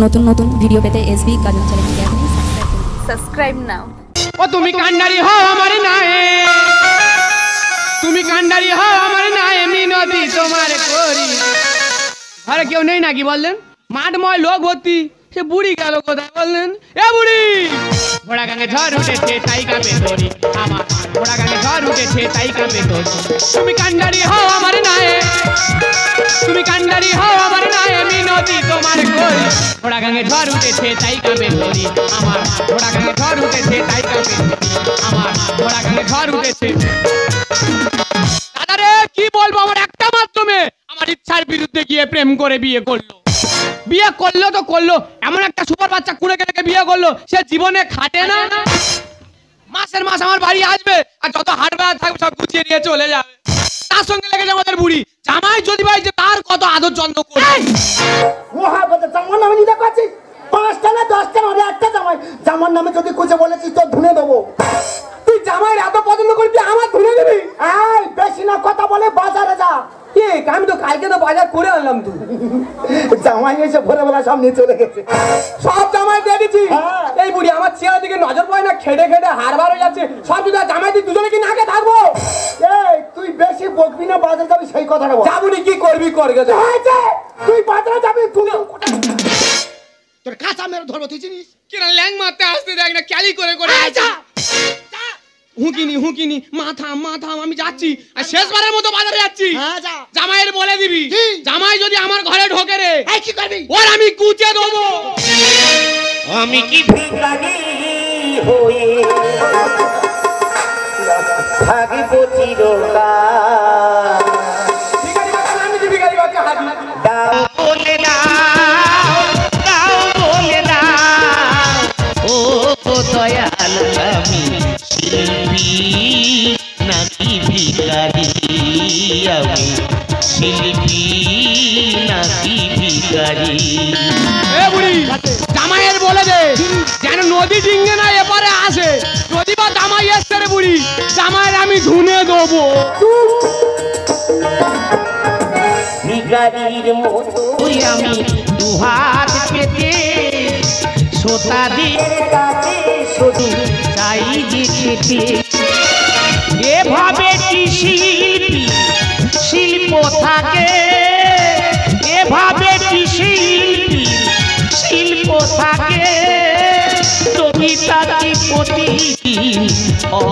নতুন নতুন ভিডিও পেতে এসবি কাজল চ্যানেলকে এখনই সাবস্ক্রাইব নাও। ও তুমি কান্ডারি হও আমার নায়ে, তুমি কান্ডারি হও আমার নায়ে, মিনতি তোমার করি। ঘরে কেউ নেই নাকি বললেন? মাঠময় লোক ভর্তি। সে বুড়ি গেল কোথায় বললেন? এ বুড়ি! ঘোড়া গাঙে ঝড় উঠেছে তাই কাঁপে তোরি আমার, ঘোড়া গাঙে ঝড় উঠেছে তাই কাঁপে তোরি। তুমি কান্ডারি হও আমার নায়ে, তুমি কান্ডারি হও আমার নায়ে, মিনতি তোমার করি। ঘোড়া গাঙে ঝড় উঠেছে তাই কাঁপে তোরি আমার, ঘোড়া গাঙে ঝড় উঠেছে তাই কাঁপে আমার, ঘোড়া গাঙে ঝড় উঠেছে। দাদারে কি বলবো, আমার একটা মাত্র মেয়ে আমার ইচ্ছার বিরুদ্ধে গিয়ে প্রেম করে বিয়ে করলো। বিয়ে করলো তো করলো, এমন একটা সুপার বাচ্চা কুড়ে কেটে বিয়ে করলো, সে জীবনে খাটে না। মাসের মাস আমার বাড়ি আসবে আর যত হাট বেড়া থাকবে সব গুছিয়ে নিয়ে চলে যাবে। তার সঙ্গে লেগেছে আমাদের বুড়ি। জামাই যদি ভাই যে তার কত আদর যত্ন করে। জামার নামে নিতে পারছি 5টা না 10টা হবে, একটা জামাই জামার নামে যদি কুচে বলেছিস তো ধুনে দেবো। তুই জামাই এত পছন্দ করবি আমার ধুনে দিবি? এই বেশি না কথা বলে বাজারে যা। আমি তো কালকে তো বাজার করে আনলাম। তুই জামাই এসে ভোরবেলা সব নিয়ে চলে গেছে। সব জামাই দেখেছি। এই বুড়ি আমার চেহারা দিকে নজর পড়ে না, খেটে খেটে হাড়বার হয়ে যাচ্ছে। সব যদি জামাই তুই দুজনে কি নাকে থাকবো? এই তুই বেশি বকবি না, বাজারে যাবি সেই কথাটা বল। যাবনি কি করবি কর গেছে। তুই বাজারে যাবি, তুই তোর কাঁচা মেরে ধরবো। তুই চিনিস কিনা ল্যাং মারতে আসতে দেখ না, ক্যালি করে করে হুকিনি হুকিনি মাথা মাথা। আমি যাচ্ছি আর শেষবারের মতো বাজারে যাচ্ছি। জামাইয়ের বলে দিবি, জামাই যদি আমার ঘরে ঢোকে রে কি করবি? ওর আমি কুচে দেবো। আমি কি ভিখারি হয়ে থাকিব চিরকাল? আমি কি ভিখারি বাচ্চা হাবি? দাও বলে দাও, দাও বলে দাও ও দয়াল, আমি শিল্পী নাকি ভিখারি? আমি শিল্পী নাকি ভিখারি? এ বুড়ি, জামাইয়ের বলে দে যেন নদী ডিঙ্গে না এপারে আসে। যদি বা জামাই এসছে রে বুড়ি, জামাইয়ের আমি ধুনে দেবো। ভিখারির মতোই আমি দুহাত পেতে শ্রোতাদের কাছে শুধু চাই যে খেতে। এভাবে কি শিল্পী শিল্প থাকে? এভাবে কি শিল্পী শিল্প থাকে? কবিতা কি প্রতিদিন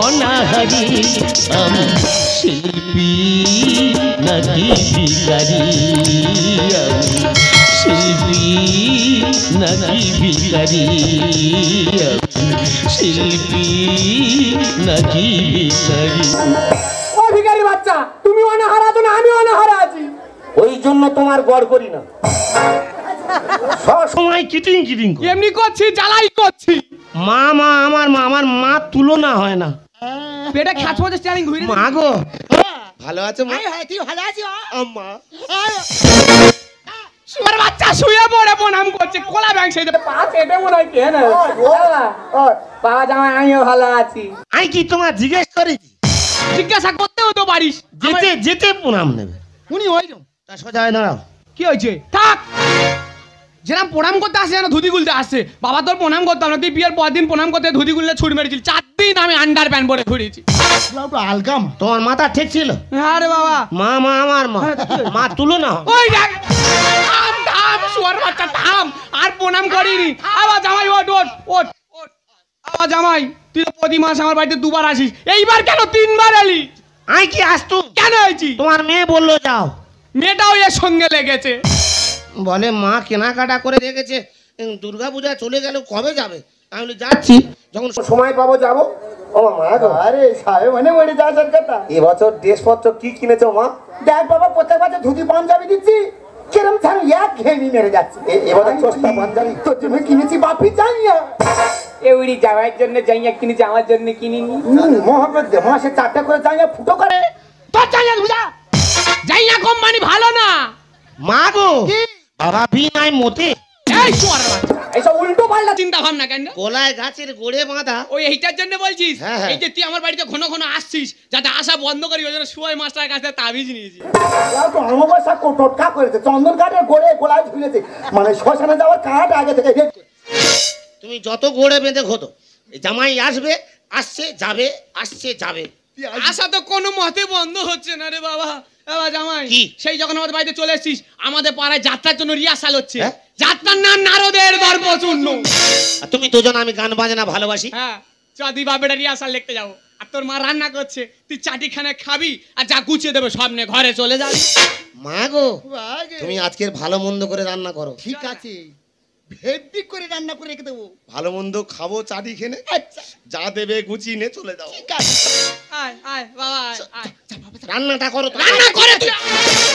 অনাহারি? আমি শিল্পী নাকি ভিখারি? আমি শিল্পী নাকি ভিখারি? আমি শিল্পী নাকি ভিখারি? ও ভিখারি বাচ্চা, তুমি অনাহারা আছো না আমি অনাহারা আছি? ওই জন্য তোমার গড় করি না, সব সময় কিটিং কিটিং এমনি করছি, জ্বালাই করছি। মা মা আমার মা, আমার মা তুলনা হয় না। পেটে খ্যাচ মধ্যে স্টারিং ঘুরে মা গো ভালো আছে মা? তুই ভালো আছিস আম্মা? সুয়ার বাচ্চা শুয়ে পড়ে প্রণাম করছে। কোলা ব্যাংক সেই পা পেটে মনে হয় কেন পা জামাই আমিও ভালো আছি। আমি কি তোমার জিজ্ঞেস করেছি? জিজ্ঞাসা করতেও তো পারিস। যেতে যেতে প্রণাম নেবে। উনি ওইরকম তা সোজা হয় দাঁড়াও। কি হয়েছে? থাক, যেরকম প্রণাম করতে আসে যেন ধুতি গুলতে আসছে। বাবা তোর প্রণাম করতাম না, তুই বিয়ের পর দিন প্রণাম করতে ধুতি গুললে ছুট মেরেছিল। 4 দিন আমি আন্ডার প্যান্ট পরে ঘুরেছি। আলকাম তোমার মাথা ঠিক ছিল? আরে বাবা, মা মা আমার মা, মা তুলনা। ওই দেখ, থাম থাম সুয়ার বাচ্চা থাম। আর প্রণাম করিনি। আবার জামাই ওঠ ওঠ ওঠ ওঠ। আবার জামাই, তুই তো প্রতি মাস আমার বাড়িতে 2 বার আসিস, এইবার কেন 3 বার এলি? আমি কি আসতো? কেন হয়েছি? তোমার মেয়ে বললো যাও। মেয়েটাও এর সঙ্গে লেগেছে। বলে মা কেনাকাটা করে রেখেছে, দুর্গা পূজা চলে গেল, কবে যাবে? আমি বলি যাচ্ছি, যখন সময় পাবো যাবো। ও মা গো, আরে সাহেব মানে বলে যাওয়ার কথা। এবছর ড্রেসপত্র কি কিনেছো মা? দেখ বাবা, প্রত্যেক বছর ধুতি পাঞ্জাবি দিচ্ছি, কিরম ছাড় এক ঘেমি মেরে যাচ্ছে। এবারে চস্তা পাঞ্জাবি তোর জন্য কিনেছি, বাপি যাইয়া এউড়ি জামাইয়ের জন্য যাইয়া কিনেছি, আমার জন্য কিনিনি। মোহাম্মদ দে মাসে 4টা করে যাইয়া ফুটো করে। তোর যাইয়া বুঝা যাইয়া কোম্পানি ভালো না। মা গো, বাবা ভি নাই মতে। এই চোর বাচ্চা এইসব উল্টো পাল্টা চিন্তা ভাবনা কেন গলায় গাছের গোড়ে বাঁধা। ওই এইটার জন্য বলছিস হ্যাঁ, হ্যাঁ। এই যে তুই আমার বাড়িতে ঘন ঘন আসছিস যাতে আসা বন্ধ করি ওই জন্য সুয়াই মাস্টার কাছে তাবিজ নিয়েছি তো অমাবস্যা টোটকা করেছে চন্দন কাঠের গোলায় ঝুলেছে মানে শ্মশানে যাওয়ার কাঠ আগে থেকে রেডি করে। তুমি যত গোড়ে বেঁধে ঘোতো, এই জামাই আসবে, আসছে যাবে, আসছে যাবে। আসা তো কোনো মতে বন্ধ হচ্ছে না রে বাবা। বাবা জামাই কি? সেই যখন আমাদের বাড়িতে চলে এসেছিস আমাদের পাড়ায় যাত্রার জন্য রিহার্সাল হচ্ছে। হ্যাঁ? যাত্রার নাম নারদের দর্পচূর্ণ। আর তুমি দুজন, আমি গান বাজনা ভালোবাসি। হ্যাঁ চ তুই বাপেটা রিহার্সাল দেখতে যাবো আর তোর মা রান্না করছে তুই চাটিখানে খাবি আর যা গুছিয়ে দেবে সামনে ঘরে চলে যাবি। মা গো, তুমি আজকের ভালো মন্দ করে রান্না করো। ঠিক আছে হেভি করে রান্না করে রেখে দেবো। ভালো মন্দ খাবো, চাটি খেনে আচ্ছা যা দেবে গুছিয়ে নে চলে যাও। ঠিক আছে আয় আয় বাবা আয়, আয়। রান্নাটা করো। রান্না করে তুই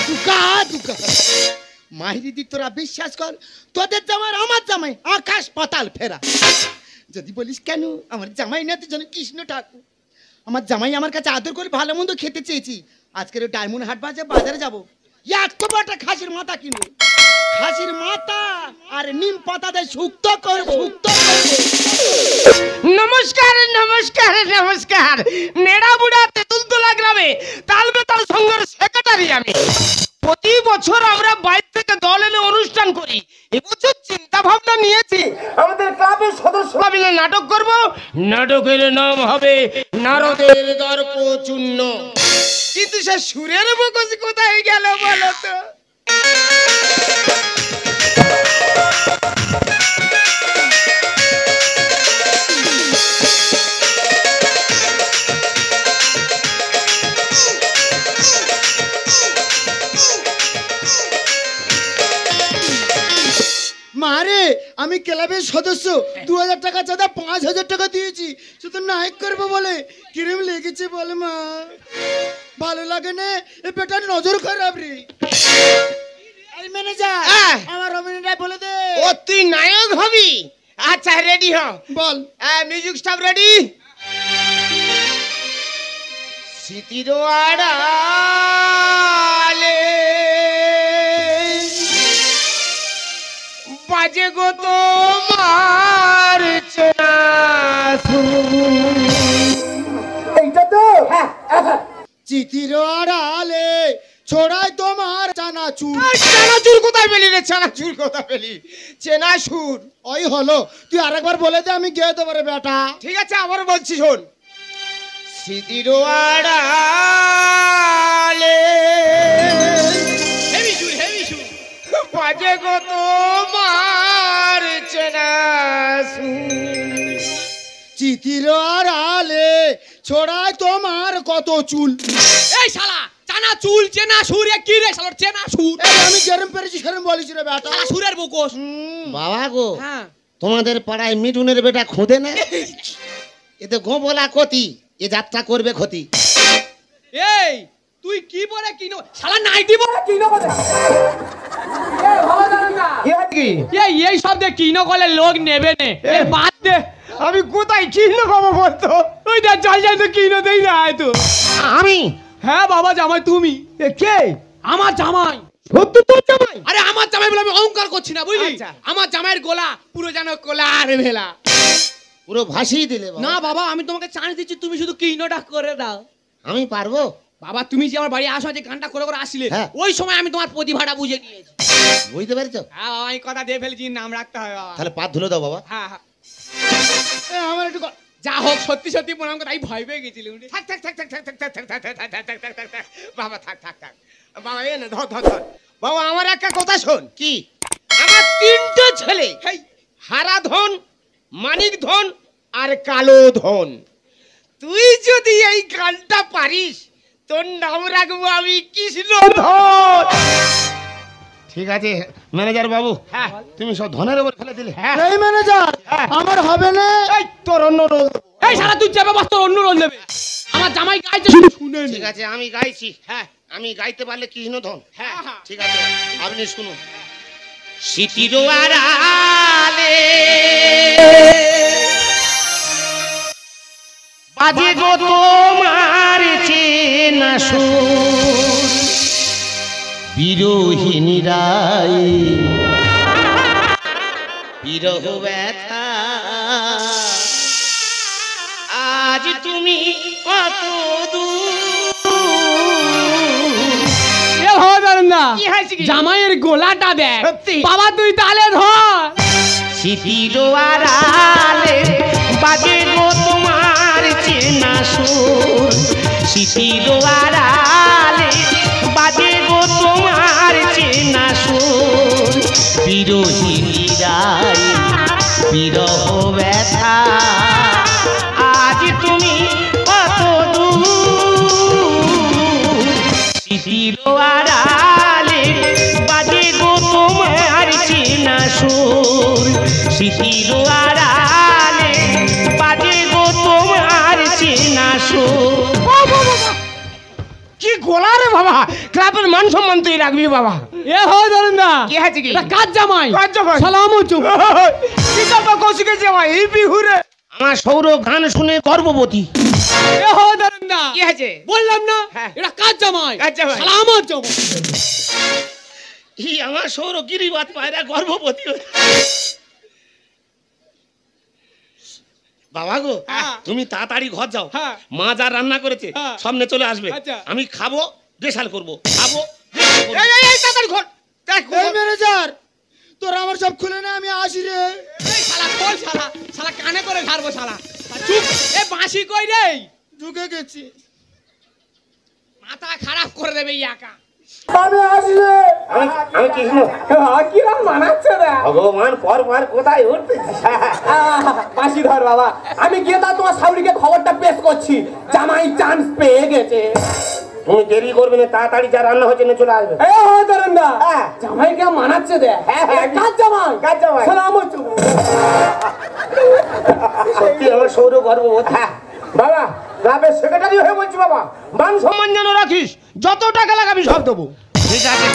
দুকা দুকা মাহিরিদি তোরা বিশ্বাস কর, তোদের জামাই আমার জামাই আকাশ পাতাল ফেরা। যদি বলিস কেন, আমার জামাই না তুই যেন কৃষ্ণ ঠাকুর। আমার জামাই আমার কাছে আদর করে ভালো মন্দ খেতে চেয়েছি। আজকের ওই ডায়মন্ড হাট বাজারে যাবো, এত বড় খাসির মাথা কিনবো। খাসির মাথা আর নিম পাতা দিয়ে শুক্তো করবো। নমস্কার নমস্কার নমস্কার। নেড়া বুড়া তেঁতুলতলা গ্রামে তাল বেতাল সংঘের সেক্রেটারি আমি। প্রতি বছর আমরা বাইরে থেকে দল এনে অনুষ্ঠান করি। এবছর চিন্তা ভাবনা নিয়েছি আমাদের ক্লাবের সদস্যরা মিলে নাটক করব। নাটকের নাম হবে নারদের দর্পচূর্ণ। কিন্তু সে সুরের মুখোশ কোথায় গেল বলো তো? মারে আমি ক্লাবের সদস্য, 2000 টাকা চাঁদা 5000 টাকা দিয়েছি শুধু নায়ক করবো বলে। কিরম লেগেছে বলে মা? ভালো লাগে না? এ বেটার নজর খারাপ রে। এই ম্যানেজার আমার অভিনয়টা বলে দে। ও তুই নায়ক হবি? আচ্ছা রেডি হ। বল। Music staff ready. স্মৃতির আড়ালে বাজে গো তোমার চেনা সুর। এইটা তো চিঠির আড়ালে ছড়াই তোমার চানাচুর। চানাচুর কোথায় পেলি রে? চানাচুর কোথায় পেলি? চেনা সুর ওই হলো, তুই আরেকবার বলে দে, আমি গেয়ে দেবো রে বেটা। ঠিক আছে আবার বলছি শোন। স্মৃতির আড়ালে হেভি সুর বাজে গো তোমার চেনা সুর। চিঠির আড়ালে ছড়াই তোমার কত চুল। এই শালা চানা চুল চেনা সুর এ কি রে শালা? চেনা সুর এই আমি যেরম পেরেছি সেরম বলিস রে বেটা। শালা সুরের মুখোশ। বাবা গো, হ্যাঁ তোমাদের পাড়ায় মিঠুনের বেটা খোদে না? এতে গোবলা ক্ষতি, এ যাত্রা করবে ক্ষতি। এই তুই কি বলে কিনো শালা নাইটি বলে কিনো বলে এই সব দিয়ে কিনো করলে লোক নেবে নে। এ বাদ দে, আমি কোথায় কিনো খাবো বলতো? ওই যা যাই যাই তো কিনো দেই না তো। আমি? হ্যাঁ বাবা জামাই তুমি। কে? আমার জামাই। সত্যি তোর জামাই? আরে আমার জামাই বলে আমি অহংকার করছি না বুঝলি। আচ্ছা। আমার জামাইয়ের গলা পুরো যেন কোলার ভেলা। পুরো ভাসিয়ে দিলে বাবা। না বাবা আমি তোমাকে চান্স দিচ্ছি, তুমি শুধু কিনোটা করে দাও। আমি পারবো? বাবা তুমি যে আমার বাড়ি আসো যে গানটা করে করে আসলে হ্যাঁ। ওই সময় আমি তোমার প্রতিভাটা বুঝে নিয়েছি। বুঝতে পেরেছো? হ্যাঁ বাবা আমি কথা দিয়ে ফেলেছি, নাম রাখতে হবে বাবা। তাহলে পা ধুলে দাও বাবা। হ্যাঁ হ্যাঁ আমার একটু যা হোক সত্যি সত্যি প্রণাম করে আমি ভয় পেয়ে গেছিলাম। থাক থাক থাক থাক থাক থাক থাক থাক থাক থাক থাক থাক থাক থাক থাক বাবা থাক থাক থাক বাবা এ না ধর ধর ধর বাবা আমার একটা কথা শোন। কি? আমার তিনটে ছেলে, হেই হারা ধন, মানিক ধন আর কালো ধন। তুই যদি এই গানটা পারিস তোর নাম রাখবো আমি কৃষ্ণ ধন। ঠিক আছে ম্যানেজার বাবু, হ্যাঁ তুমি সব ধনের উপর ফেলে দিলে। হ্যাঁ এই ম্যানেজার আমার হবে না। এই তোর অন্য রোল। এই শালা তুই যাবে বাস তোর অন্য রোল দেবে। আমার জামাই গাইতে শুনে শুনে ঠিক আছে আমি গাইছি। হ্যাঁ আমি গাইতে পারলে কৃষ্ণধন। হ্যাঁ হ্যাঁ ঠিক আছে আপনি শুনুন। স্মৃতির আড়ালে বাজে গো তোমার চেনা সুর, বিরোহিনী রায় বিরহ ব্যথা আজ তুমি কত এ হয় দারুন্দা কি হয়েছে কি? জামাইয়ের গোলাটা দেখ সত্যি? বাবা তুই তালে ধর স্মৃতির আড়ালে বাজে গো তোমার চেনা সুর স্মৃতির আড়ালে বাজে গো তোমার চেনা সুর বিরোহীরাই বিরহ ব্যথা আজ তুমি কত দূর স্মৃতির আড়ালে বাজে গো তোমার চেনা সুর স্মৃতির আড়ালে বাজে গো তোমার চেনা সুর কি গোলা রে বাবা ক্লাবের মান সম্মান তুই রাখবি বাবা এ হয় দারুন্দা কি হয়েছে কি? এটা কাজ জামাই কাজ জামাই? সালামু চুপ কি সব কৌশিকে জামাই এই বিহুরে আমার সৌর গান শুনে গর্ভবতী এ হয় দারুন্দা কি হয়েছে বললাম না হ্যাঁ। এটা কাজ জামাই কাজ জামাই। সালামু চুপ ই আমার সৌর গিরিবাত পায়রা গর্ভবতী বাবা গো হ্যাঁ। তুমি তাড়াতাড়ি ঘর যাও হ্যাঁ। মা যা রান্না করেছে হ্যাঁ। সামনে চলে আসবে আচ্ছা। আমি খাবো দেশাল করবো খাবো দেশাল করবো। এই তাড়াতাড়ি ঘর দেখ ম্যানেজার তোর আমার সব খুলে না আমি আসি রে এই শালা খোল শালা শালা কানে করে ঝাড়বো শালা চুপ এ বাঁশি কই রে ঢুকে গেছি মাথা খারাপ করে দেবে ইয়াকা আমি আসি রে আমি কৃষ্ণ কিরম মানাচ্ছে রে ভগবান পর কোথায় উঠতেছি মাসি ধর বাবা আমি গিয়ে তা তোমার শাশুড়িকে খবরটা পেশ করছি জামাই চান্স পেয়ে গেছে তুমি দেরি করবে না তাড়াতাড়ি যা রান্না হচ্ছে না চলে আসবে এ হয় দরন্দা জামাই কে মানাচ্ছে দে কাজ জামাই সালাম হচ্ছে সত্যি আমার সৌর গর্ভবতী বাবা ক্লাবের সেক্রেটারি হয়ে বলছি বাবা মান সম্মান যেন রাখিস যত টাকা লাগাবি সব দেবো ঠিক আছে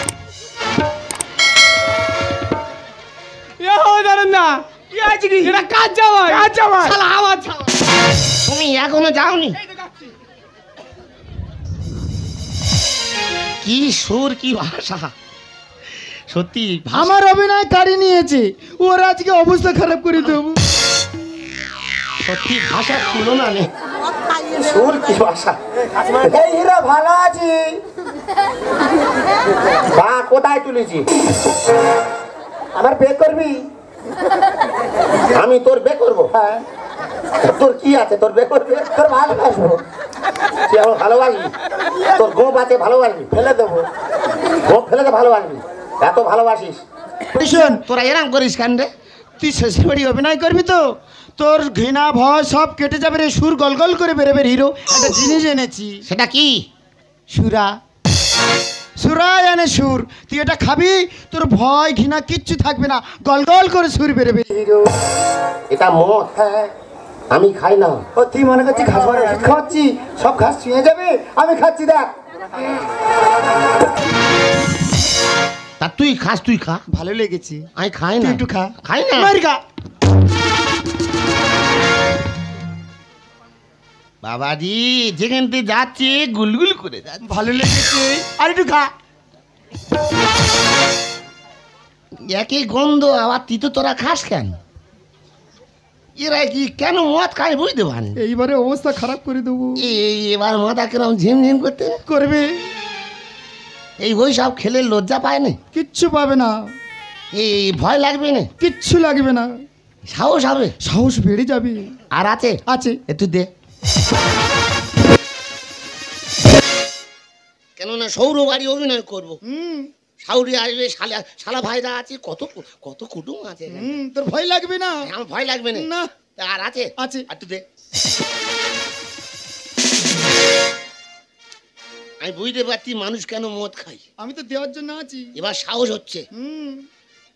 এ হয় দারুন্দা কি আছে কি এটা কাজ জামাই শালা আমার ছাড়া তুমি এখনো যাওনি এই তো যাচ্ছি কি সুর কি ভাষা সত্যি আমার অভিনয় কারি নিয়েছে ওর আজকে অবস্থা খারাপ করে দেবো সত্যি ভাষা তুলনা নেই সুর কি ভাষা এই হিরো ভালো আছি বা কোথায় তুলেছি আমার বে করবি আমি তোর বে করবো হ্যাঁ তোর কি আছে তোর বে করবে তোর ভালোবাসবো তুই আমার ভালোবাসবি তোর গোপ আছে ভালোবাসবি ফেলে দেবো গোপ ফেলে তো ভালোবাসবি এত ভালোবাসিস শোন তোরা এরম করিস কেন রে তুই শেষে বাড়ি অভিনয় করবি তো তোর ঘৃণা ভয় সব কেটে যাবে রে সুর গল গল করে বেরোবে হিরো একটা জিনিস এনেছি সেটা কি সুরা সুরা এনে সুর তুই এটা খাবি তোর ভয় ঘৃণা কিচ্ছু থাকবে না গল গল করে সুর বেরোবে হিরো এটা মদ হ্যাঁ আমি খাই না ও তুই মনে করছিস খাবার ওষুধ খাওয়াচ্ছি সব ঘাস ছুঁয়ে যাবে আমি খাচ্ছি দেখ তা তুই খাস তুই খা ভালো লেগেছে আমি খাই তুই না একটু খা খাই না মার খা বাবাজি যেখান থেকে যাচ্ছে গুলগুল করে যাচ্ছে ভালো লেগেছে আর একটু খা একই গন্ধ আবার তুই তো তোরা খাস কেন এরা কি কেন মদ খায় বুঝতে পারি এইবারে অবস্থা খারাপ করে দেবো এবার মাথা কেরম ঝিমঝিম করতে করবে এই ওই সব খেলে লজ্জা পায় না কিচ্ছু পাবে না এই ভয় লাগবে না কিচ্ছু লাগবে না সাহস হবে সাহস বেড়ে যাবে আর আছে আছে একটু দে কেননা সৌর বাড়ি অভিনয় করবো সাউরি আসবে শালা শালা ভাইরা আছে কত কত কুটুম আছে তোর ভয় লাগবে না আমার ভয় লাগবে না না তা আর আছে আছে আর তুই দে আমি বুঝতে পারছি মানুষ কেন মদ খাই আমি তো দেওয়ার জন্য আছি এবার সাহস হচ্ছে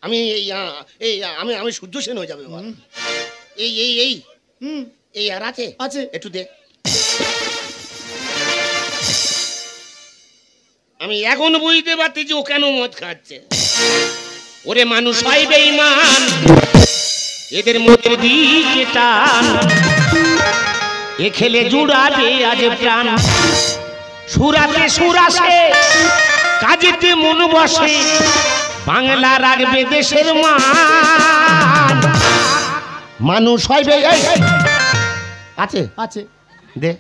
আমি আমি সূর্য সেন হয়ে যাবে এবার। এই এই আর আছে আছে একটু দে আমি এখন বুঝতে পারছি যে ও কেন মদ খাচ্ছে ওরে মানুষ হয় বেঈমান এদের মধ্যে দিকে টান এ খেলে জুড়াবে আজ প্রাণ সুরাতে সুরাসে কাজেতে মন বসে বাংলা রাখবে দেশের মান মানুষ হইবে এই আছে আছে দে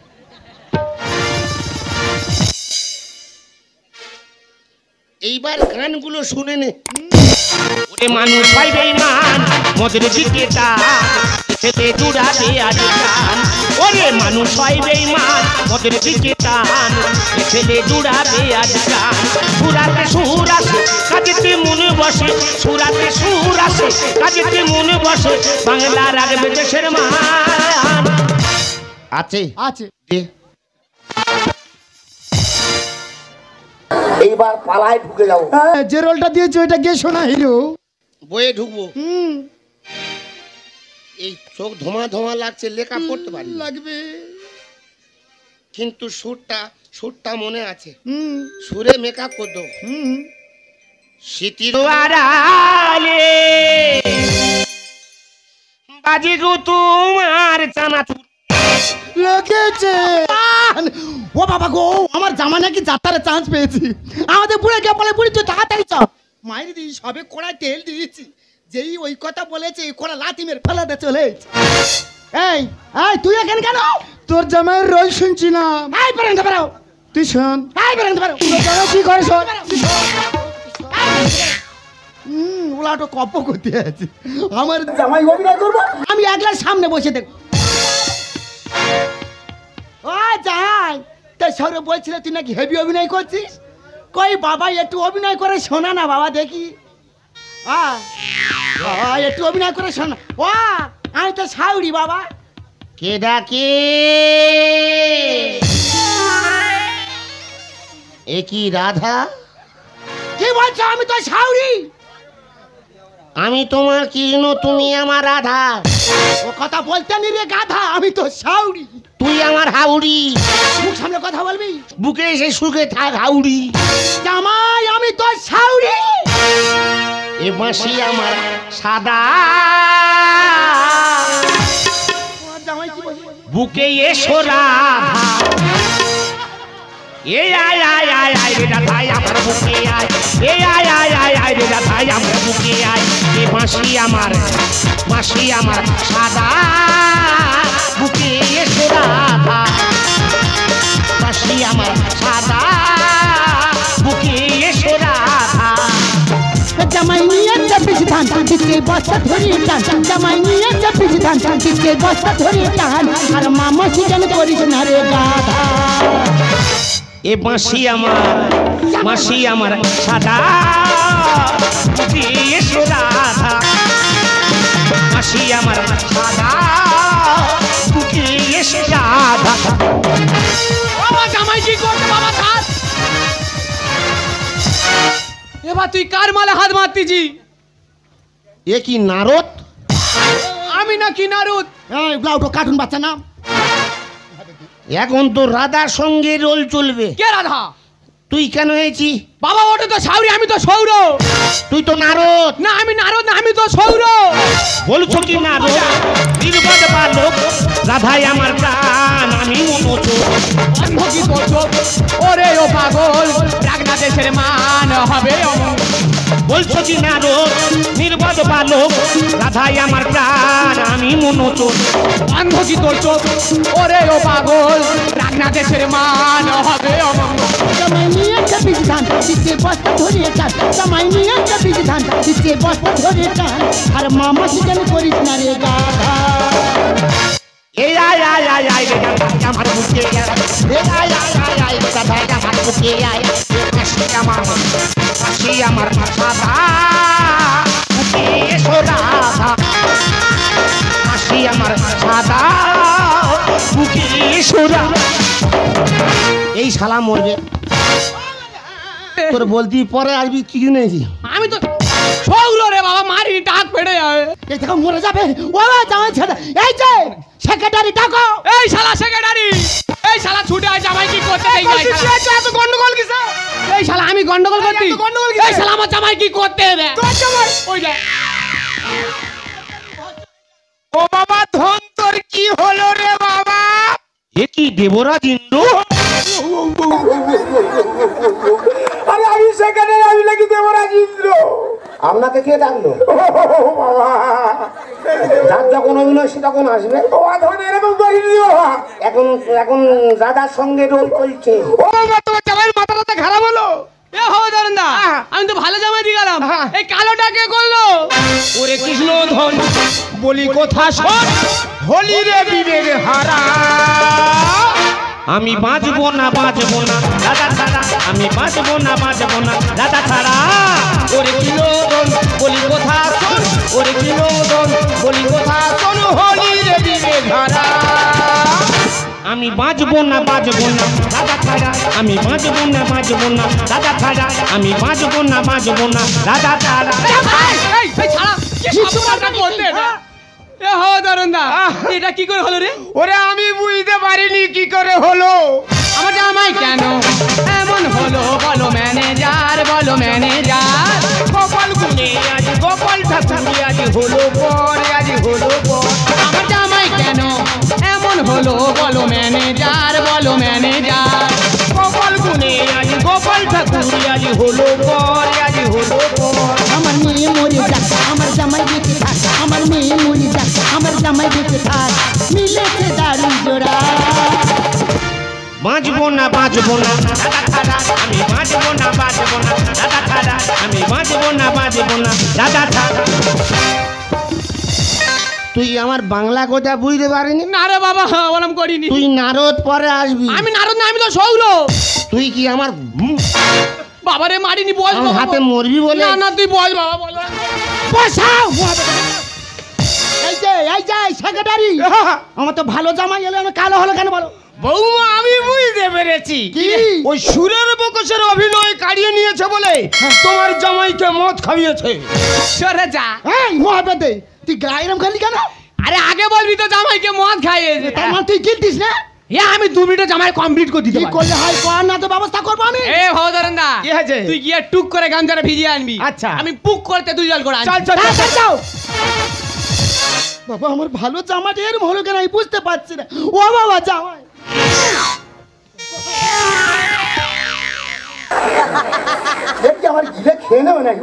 এইবার গানগুলো শুনে নে ওরে মানুষ হইবে ইমান মদের দিকে টান জুড়াবে আজ গান ওরে মানুষ হইবে ইমান মদের দিকে টান ছেলে জুড়াবে আজ গান সুরাতে সুর আসে কাজেতে মনে বসে সুরাতে সুর আসে কাজেতে মনে বসে বাংলা রাখবে দেশের মান আছে আছে দে এইবার পালায় ঢুকে যাবো। যে রোলটা দিয়েছো এটা কে শোনা হিরো বইয়ে ঢুকবো এই চোখ ধোঁয়া ধোঁয়া লাগছে লেখা পড়তে পারি লাগবে কিন্তু সুরটা মনে আছে সুরে মেকআপ করে দেবো স্মৃতির আড়ালে বাজে গো তোমার চানাচুর লেগেছে ও বাবা গো আমার জামা নাকি যাত্রার চান্স পেয়েছি আমাদের বুড়ে গিয়ে বলে বুড়ি তুই তাড়াতাড়ি চল মায়ের দি সবে কোড়ায় তেল দিয়েছি যেই ওই কথা বলেছে কোড়া লাথি মেরে ফেলাতে চলে এই এই তুই এখানে কেন তোর জামাইয়ের রোল শুনছি না এই বেরেন বেরাও তুই শোন এই বেরেন বেরাও তোর জামাই কি করে শোন ওলাটো কপ করতে আছে আমার জামাই অভিনয় করবো আমি একলার সামনে বসে দেখ ও যাই তাই সৌরভ বলছিল তুই নাকি হেভি অভিনয় করছিস কই বাবা একটু অভিনয় করে শোনা না বাবা দেখি একটু অভিনয় করে শোনা ও আমি তো সাউরি বাবা কে ডাকে এ কি রাধা কি বলছো আমি তো সাউরি আমি তোমার কৃষ্ণ তুমি আমার রাধা ও কথা বলতে নি রে গাধা আমি তো সাউরি তুই আমার হাউড়ি মুখ সামনে কথা বলবি বুকে এসে সুখে থাক হাউড়ি জামাই আমি তো সাউরি এ বাঁশি আমার সাদা জামাই কি বলবি বুকে এসো রাধা এ আয় আয় আয় আয় রে রাধা আমার বুকে আয় এ আয় আয় আয় আয় রে রাধা আমার বুকে আয় এ বাঁশি আমার সাদা বুকে এসো রাধা বাঁশি আমার সাদা বুকে এসো রাধা জামাই নিয়ে চব্বিশ ধান দিকে বস্তা ধরিয়ে টান জামাই নিয়ে চব্বিশ ধান দিকে বস্তা ধরিয়ে টান আর মামা সিজন করিস না রে গাধা এ বাঁশি আমার সাদা বুকে এসো রাধা বাঁশি আমার সাদা বুকে এসো রাধা বাবা জামাই কি করছে বাবা থাক এবার তুই কার মালে হাত মারতিছি এ কি নারদ আমি না কি নারুদ এই ব্লাউটো কার্টুন বাচ্চা না এখন তো রাধার সঙ্গে রোল চলবে কে রাধা তুই কেন হয়েছি বাবা ওটা তো সাউরি আমি তো সৌর তুই তো নারদ না আমি নারদ না আমি তো সৌর বলছো কি নারদ নির্বাদ বালক রাধাই আমার প্রাণ আমি মনোযোগ অন্ধ কি করছো ওরে ও পাগল রাগনা দেশের মান হবে অমঙ্গল বলছো কি নারদ নির্বাদ বালক রাধাই আমার প্রাণ আমি মনোযোগ অন্ধ কি করছো ওরে ও পাগল রাগনা দেশের মান হবে অমঙ্গল জামাই নিয়ে চব্বিশ ধান দিকে বস্তা ধরিয়ে টান জামাই নিয়ে চব্বিশ ধান দিকে বস্তা ধরিয়ে টান আর মামা সিজন করিস না রে গাধা এই আয় আয় আয় আয় রে রাধা আমার বুকে আয় এই আয় আয় আয় আয় রে রাধা আমার বুকে আয় বাঁশি আমার সাদা বুকে এসো রাধা বাঁশি আমার সাদা বুকে এসো রাধা এই শালা মরবে তোর বলতি পরে আসবি কি নেছি আমি তো সৌর রে বাবা মারি ডাক পেড়ে যাবে এই থেকে মরে যাবে ও জামাই ছেড়ে এই যে সেক্রেটারি ডাকো এই শালা সেক্রেটারি এই শালা ছুটে আয় জামাই কি করতে এই এত গন্ডগোল কিসে এই শালা আমি গন্ডগোল করতি এই শালা আমার জামাই কি করতে রে তোর জামাই ওই যা ও বাবা ধন তোর কি হলো রে বাবা এ কি দেবরাজ ইন্দ্র আরে আমি সেখানে আমি নাকি দেবরাজ ইন্দ্র আপনাকে কে ডাকলো বাবা যার যখন অভিনয় সে তখন আসবে। ও ধরে এরকম করে দিও। এখন এখন দাদার সঙ্গে রোল চলছে। ও মা, তোমার জামাইয়ের মাথাটা খারাপ হলো। এ হদারন দা, আমি তো ভালো জামাই দিয়ে গেলাম, এই কালোটা কে করলো? ওরে কৃষ্ণ ধন বলি কথা শোন, হোলি রে বিবেক হারা। আমি বাঁচবো না দাদা ছাড়া, আমি বাঁচবো না দাদা ছাড়া। ওরে কিলোদন বলি কথা শোন, ওরে কিলোদন বলি কথা শোন, হোলি রে বিবেক হারা। আমি বাঁচবো না দাদা ছাড়া, আমি বাঁচবো না দাদা ছাড়া, আমি বাঁচবো না দাদা ছাড়া। এই ছাড়া, কি সর্বনাশটা করলে এটা? এ হদারন দা, এটা কি করে হলো রে? ওরে আমি বুঝতে পারিনি কি করে হলো। আমার জামাই কেন এমন হলো বলো ম্যানেজার, বলো ম্যানেজার। গোপাল গুনে আজ গোপাল ঠাকুর আজ হলো পর, আজ হলো পর। আমার জামাই কেন এমন হলো বলো ম্যানেজার, বলো ম্যানেজার। গোপাল গুনে আজ গোপাল ঠাকুর আজ হলো পর, আজ হলো পর। আমার মেয়ে মরে যাক, আমার জামাই বেঁচে থাক, আমার মেয়ে মরে যাক, আমার জামাই বেঁচে থাক, মিলেছে দারুণ জোড়া। বাঁচবো না দাদা ছাড়া, আমি বাঁচবো না দাদা ছাড়া, আমি বাঁচবো না দাদা ছাড়া। তুই আমার বাংলা কথা বুঝতে পারিনি? না রে বাবা, ওরম করিনি। তুই নারদ পরে আসবি। আমি নারদ না, আমি তো সৌর। তুই কি আমার বাবারে মারিনি, বল আমার বাবা, হাতে বল। মরবি বলে? না না, তুই বল বাবা, বল। বসাও। এই যে সেক্রেটারি, আমার তো ভালো জামাই এলো, আমি কালো হলো কেন বলো? বৌমা, আমি বুঝতে পেরেছি। কি? ওই সুরের বকসের অভিনয় কাটিয়ে নিয়েছে বলে তোমার জামাইকে মদ খাইয়েছে। সরে যা। এই মহাবেদে, তুই গায়েরাম খালি কেন? আরে আগে বলবি তো জামাইকে মদ খাইয়েছে। তার মানে তুই গিলতিস না? এ আমি 2 মিনিটে জামাই কমপ্লিট করে দিতে কি পারি। করলে হয় কর না, তো ব্যবস্থা করবো আমি। এ হদারন দা, কি হয়েছে? তুই গিয়ে টুক করে গামছাটা ভিজিয়ে আনবি। আচ্ছা। আমি পুক করতে তুই জল করে আনবি। চল চল চল চল। বাবা, আমার ভালো জামাটা এরম হলো কেন আমি বুঝতে পারছি না। ও বাবা, জামাই দেখি আমার গিলে খেয়ে নেবে নাকি?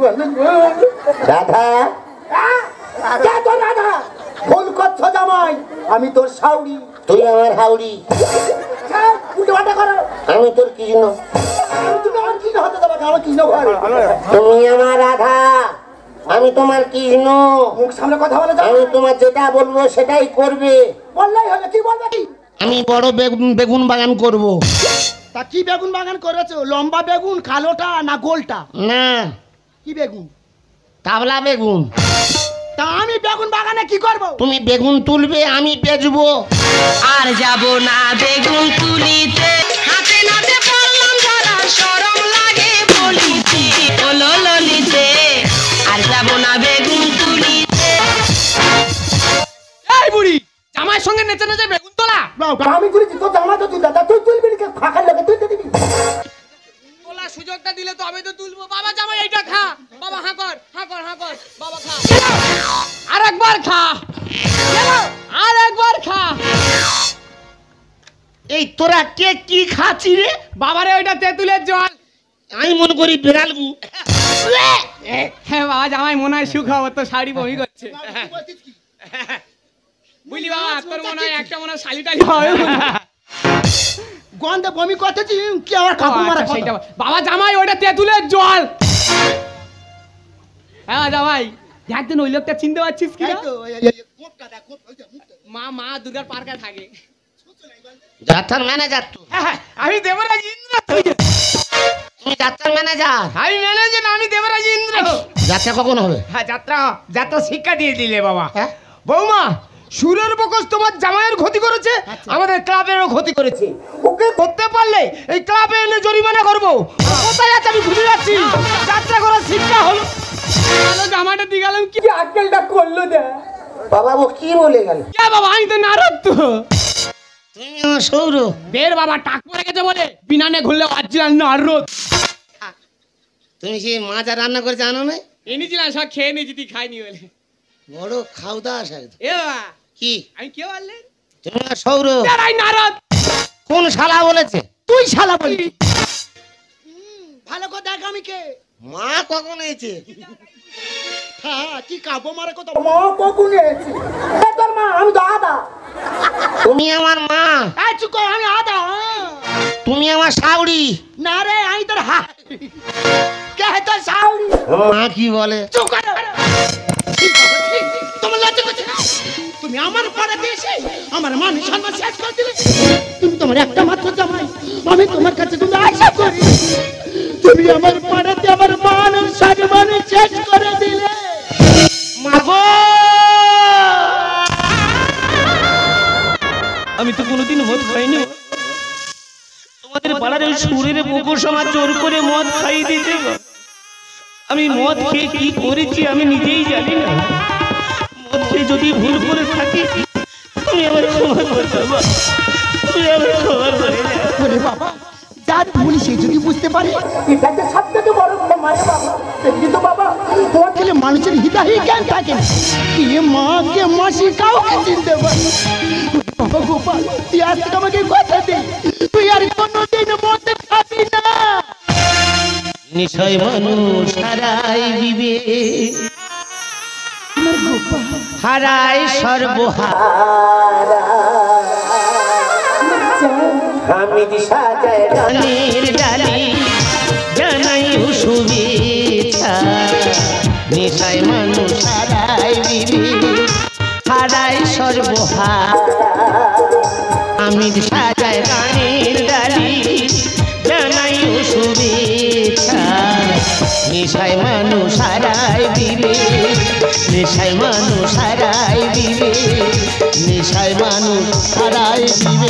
রাধা, কে তোর রাধা? ভুল করছো জামাই, আমি তোর শাউরি। তুই আমার হাউড়ি, উল্টোপাল্টা করো। আমি তোর কৃষ্ণ। তুমি আমার কৃষ্ণ হতে দেবে, আমার কৃষ্ণ ঘর। তুমি আমার রাধা, আমি তোমার কৃষ্ণ। মুখ সামনে কথা বলে যাও। আমি তোমার যেটা বলবো সেটাই করবে। বললেই হলো, কি বলবে কি? আমি বড় বেগুন বাগান করব। তা কি বেগুন বাগান করেছো? লম্বা বেগুন, কালোটা না গোলটা? না, কি বেগুন? কাবলা বেগুন। তা আমি বেগুন বাগানে কি করব? তুমি বেগুন তুলবে, আমি বেচবো। আর যাব না বেগুন তুলিতে, হাতে নাতে পড়লাম ধরা, শরম লাগে বলিতে, ওলো ললিতে। আর যাব না বেগুন তুলিতে। এই বুড়ি, জামাইয়ের সঙ্গে নেচে নেচে বেগুন তোলা। আমি তুলেছি, তোর জামা তো তুই দাদা, তুই তুলবি না, ফাঁকার লোকে তুই দিবি। তোলা সুযোগটা দিলে তবে তো তুলবো। বাবা জামাই এইটা খা। বাবা হাঁ কর, হাঁ কর, হাঁ কর। বাবা খা। আরেকবার খা। আরেকবার খা। এই তোরা কে কি খাচ্ছি রে? বাবারে ওইটা তেঁতুলের জল। আমি মনে করি বিড়াল গু। হ্যাঁ বাবা, জামাই মনে হয় সুখ হবে, তো শাড়ি বমি করছে। বুঝলি বাবা, তোর মনে হয় একটা মনে হয় শালিটালি হবে। গন্ধে বমি করতেছি, কি আমার ও, কাকু মারা আচ্ছা, সেইটা কথা? বল। বাবা জামাই ওইটা তেঁতুলের জল। হ্যাঁ জামাই, একদিন ওই লোকটা চিনতে পারছিস কি এই না? তো, এই মুখটা দেখ, ওই যে মুখটা। মা দুর্গার পার্কে থাকে। যাত্রার ম্যানেজার তো? আমি দেবরাজ ইন্দ্র। তুমি যাত্রার ম্যানেজার? আমি ম্যানেজার, আমি দেবরাজ ইন্দ্র। যাত্রা কখন হবে? হ্যাঁ, যাত্রা শিক্ষা দিয়ে দিলে বাবা। হ্যাঁ? বৌমা, সুরের বকস তোমার জামাইয়ের ক্ষতি করেছে, আমাদের ক্লাবেরও ক্ষতি করেছে। ওকে ধরতে পারলে এই ক্লাবে এনে জরিমানা করবো। কোথায় আছে আমি খুঁজে যাচ্ছি। যাত্রা করার শিক্ষা হলো। ভালো জামাটা দিয়ে গেলাম, কি আক্কেলটা করলো দে। বাবা ও কি বলে গেল? কে বাবা, আমি তো নারদ তো। তুমি আমার সৌর। বের বাবা, টাক পড়ে গেছে বলে বিনানে ঘুরলে অরিজিনাল নারদ। তুমি সেই মাছ আর রান্না করে জানো না? এনেছিলাম, সব খেয়ে নিয়েছি, তুই খাইনি বলে। বড় খাওদা আসে। এ বাবা, কি আমি কে বললেন? তুমি আমার সৌর? এই নারদ। কোন শালা বলেছে? তুই শালা বলি। ভালো করে দেখ আমি কে। মা কখন এসেছে? হ্যাঁ, কি কাবো মারা কথা। মা কখন এসেছি? তোর তুমি আমার মা। এই চুপ কর, আমি আদা। তুমি আমার শাউরি। না রে, আমি তোর হা কে হে তোর শাউরি? মা কি বলে? চুপ কর। তোমার লজ্জা করছে না? তুমি আমার পাড়াতে এসে আমার মান সম্মান শেষ করে দিলে। তুমি তোমার একটা মাত্র জামাই, আমি তোমার কাছে তুমি আশা করি। তুমি আমার পাড়াতে আমার মান সম্মান শেষ করে দিলে। মাগো, আমি তো কোনোদিন মদ খাইনি। তোমাদের পাড়ার ওই সুরের বুকু সমাজ জোর করে মদ খাইয়ে দিতে। আমি মদ খেয়ে কি করেছি আমি নিজেই জানি না। মদ খেয়ে যদি ভুল করে থাকি তুমি আমার ক্ষমা করে দাও। তুমি আমার ক্ষমা করে দাও। ওরে বাবা, যার ভুল সে যদি বুঝতে পারে, এটা যে সবথেকে বড় ক্ষমা রে বাবা। কিন্তু বাবা তোমার ছেলে মানুষের হৃদয়ে জ্ঞান থাকে না। কে মা কে মাসি কাউকে চিনতে পারে। বাবা গোপাল, তুই আজ থেকে আমাকে কথা দে, তুই আর কোনোদিন মদ খাবি না। নিশ্চয় মানুষ হারাই দিবে, হারাই সর্বহারা। আমি সাজায় ধানের ডালি জানাই শুভেচ্ছা। নিশ্চয় মানুষ হারাই দিবে, হারাই সর্বহারা। আমি সাজায় ধানের ডালি জানাই শুভেচ্ছা। নিশায় মানুষ হারাই দিবে, নেশায় মানুষ হারাই দিবে, নেশায় মানুষ হারাই দিবে।